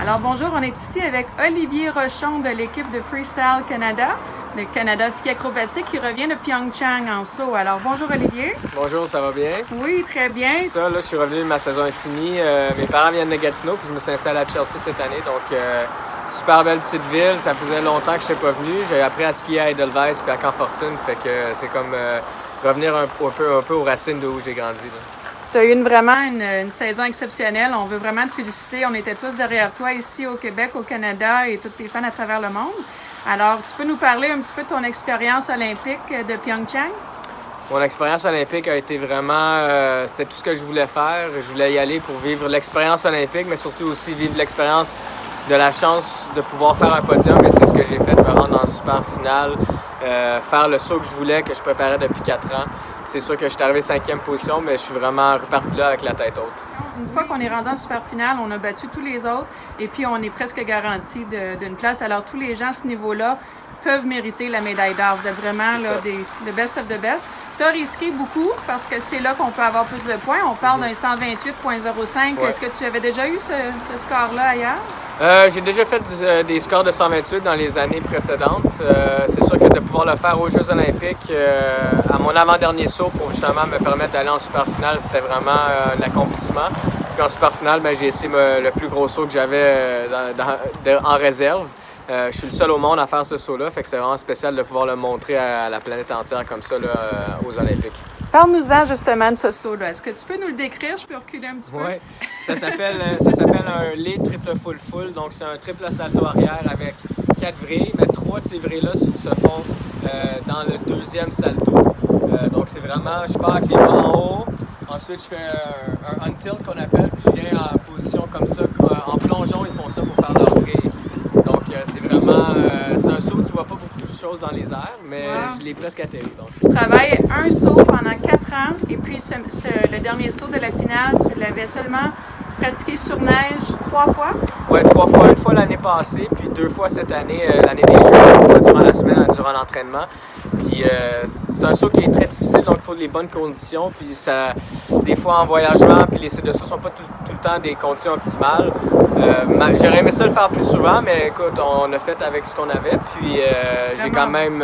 Alors bonjour, on est ici avec Olivier Rochon de l'équipe de Freestyle Canada, le Canada ski acrobatique qui revient de Pyeongchang en saut. Alors bonjour Olivier. Bonjour, ça va bien? Oui, très bien. Ça, là, je suis revenu, ma saison est finie. Mes parents viennent de Gatineau, puis je me suis installé à Chelsea cette année. Donc, super belle petite ville. Ça faisait longtemps que je n'étais pas venu. J'ai appris à skier à Edelweiss puis à Camp-Fortune. Fait que c'est comme revenir un peu aux racines d'où j'ai grandi. Tu as eu vraiment une saison exceptionnelle. On veut vraiment te féliciter. On était tous derrière toi ici au Québec, au Canada et tous tes fans à travers le monde. Alors, tu peux nous parler un petit peu de ton expérience olympique de Pyeongchang? Mon expérience olympique a été vraiment... c'était tout ce que je voulais faire. Je voulais y aller pour vivre l'expérience olympique, mais surtout aussi vivre l'expérience de la chance de pouvoir faire un podium. Et c'est ce que j'ai fait, me rendre en super finale, faire le saut que je voulais, que je préparais depuis 4 ans. C'est sûr que je suis arrivé 5e position, mais je suis vraiment reparti là avec la tête haute. Une fois qu'on est rendu en super finale, on a battu tous les autres et puis on est presque garanti d'une place. Alors tous les gens à ce niveau-là peuvent mériter la médaille d'or. Vous êtes vraiment là, the best of the best. Tu as risqué beaucoup parce que c'est là qu'on peut avoir plus de points. On parle d'un 128,05. Ouais. Est-ce que tu avais déjà eu ce score-là ailleurs? J'ai déjà fait des scores de 128 dans les années précédentes. C'est sûr que de pouvoir le faire aux Jeux olympiques, à mon avant-dernier saut pour justement me permettre d'aller en super finale, c'était vraiment un accomplissement. Puis en super finale, j'ai essayé le plus gros saut que j'avais en réserve. Je suis le seul au monde à faire ce saut-là, fait que c'est vraiment spécial de pouvoir le montrer à la planète entière comme ça là, aux Olympiques. Parle-nous-en justement de ce saut-là. Est-ce que tu peux nous le décrire? Je peux reculer un petit peu? Oui, ça s'appelle un lait triple full. Donc c'est un triple salto arrière avec 4 vrilles, mais 3 de ces vrilles-là se font dans le deuxième salto. Donc c'est vraiment, je pars avec les bras en haut, ensuite je fais un untilt qu'on appelle, puis je viens en position comme ça, en plongeon, ils font ça pour faire leur vrille. Donc c'est vraiment, c'est un saut, tu vois pas beaucoup de choses dans les airs, mais je l'ai presque atterri. Donc. Tu travailles un saut pendant 4 ans, et puis le dernier saut de la finale, tu l'avais seulement pratiqué sur neige 3 fois? Oui, 3 fois. Une fois l'année passée, puis 2 fois cette année, l'année des Jeux, 1 fois durant la semaine, durant l'entraînement. Puis c'est un saut qui est très difficile, donc il faut des bonnes conditions. Puis ça, des fois en voyagement, puis les sites de saut ne sont pas tout le temps des conditions optimales. J'aurais aimé ça le faire plus souvent, mais écoute, on a fait avec ce qu'on avait. Puis j'ai quand même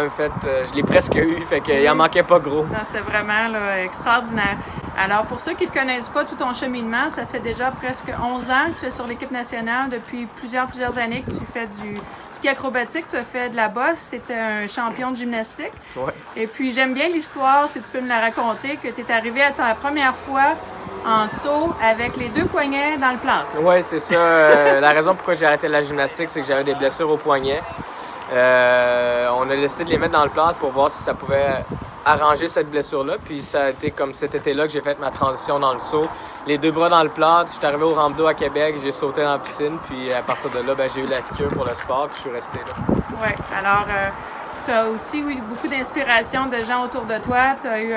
fait, je l'ai presque eu, fait qu'il en manquait pas gros. Non, c'était vraiment là, extraordinaire. Alors, pour ceux qui ne connaissent pas tout ton cheminement, ça fait déjà presque 11 ans que tu es sur l'équipe nationale, depuis plusieurs années que tu fais du ski acrobatique, tu as fait de la bosse, tu étais un champion de gymnastique. Ouais. Et puis, j'aime bien l'histoire, si tu peux me la raconter, que tu es arrivé à ta première fois en saut avec les 2 poignets dans le plâtre. Oui, c'est ça. La raison pourquoi j'ai arrêté la gymnastique, c'est que j'avais des blessures au poignet. On a décidé de les mettre dans le plâtre pour voir si ça pouvait arranger cette blessure-là. Puis ça a été comme cet été-là que j'ai fait ma transition dans le saut. Les 2 bras dans le plâtre, je suis arrivé au rampe d'eau à Québec, j'ai sauté dans la piscine. Puis à partir de là, j'ai eu la piqûre pour le sport, puis je suis resté là. Oui, alors tu as aussi eu beaucoup d'inspiration de gens autour de toi. Tu as eu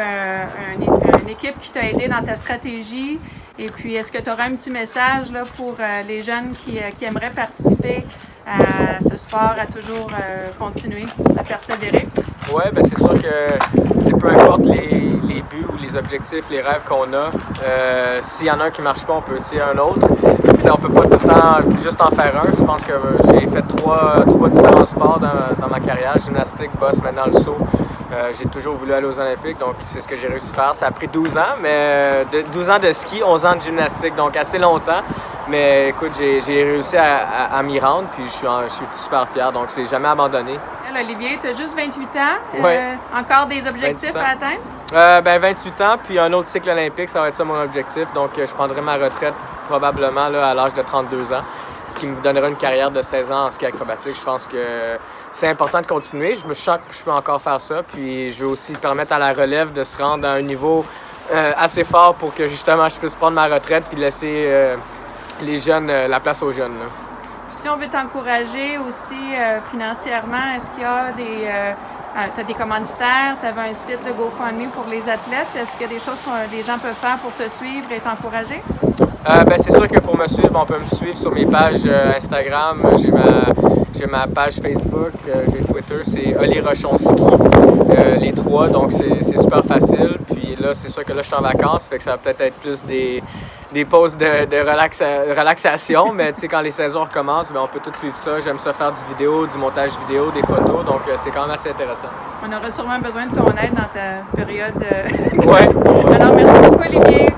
une équipe qui t'a aidé dans ta stratégie. Et puis, est-ce que tu auras un petit message là, pour les jeunes qui aimeraient participer à ce sport, à toujours continuer, à persévérer? Oui, c'est sûr que peu importe les buts ou les objectifs, les rêves qu'on a, s'il y en a un qui ne marche pas, on peut essayer un autre. On peut pas tout le temps juste en faire un. Je pense que j'ai fait trois différents sports dans ma carrière, gymnastique, bosse, maintenant le saut. J'ai toujours voulu aller aux Olympiques, donc c'est ce que j'ai réussi à faire. Ça a pris 12 ans, mais 12 ans de ski, 11 ans de gymnastique, donc assez longtemps. Mais écoute, j'ai réussi à m'y rendre, puis je suis super fier, donc c'est jamais abandonné. Olivier, tu as juste 28 ans. Encore des objectifs à atteindre? 28 ans, puis un autre cycle olympique, ça va être ça mon objectif. Donc je prendrai ma retraite probablement là, à l'âge de 32 ans, ce qui me donnera une carrière de 16 ans en ski acrobatique. Je pense que c'est important de continuer. Je me sens que je peux encore faire ça, puis je veux aussi permettre à la relève de se rendre à un niveau assez fort pour que justement je puisse prendre ma retraite puis laisser les jeunes, la place aux jeunes. Là. Si on veut t'encourager aussi financièrement, est-ce qu'il y a tu as des commanditaires, tu avais un site de GoFundMe pour les athlètes. Est-ce qu'il y a des choses que les gens peuvent faire pour te suivre et t'encourager? C'est sûr que pour me suivre, on peut me suivre sur mes pages Instagram. J'ai ma page Facebook, j'ai Twitter, c'est Oli Rochon Ski, les 3, donc c'est super facile. Puis là, c'est sûr que là, je suis en vacances, fait que ça va peut-être être plus des pauses de relaxation, mais tu sais, quand les saisons recommencent, ben, on peut tout suivre ça. J'aime ça faire du vidéo, du montage vidéo, des photos, donc c'est quand même assez intéressant. On aura sûrement besoin de ton aide dans ta période. Ouais. Alors, merci beaucoup, Olivier.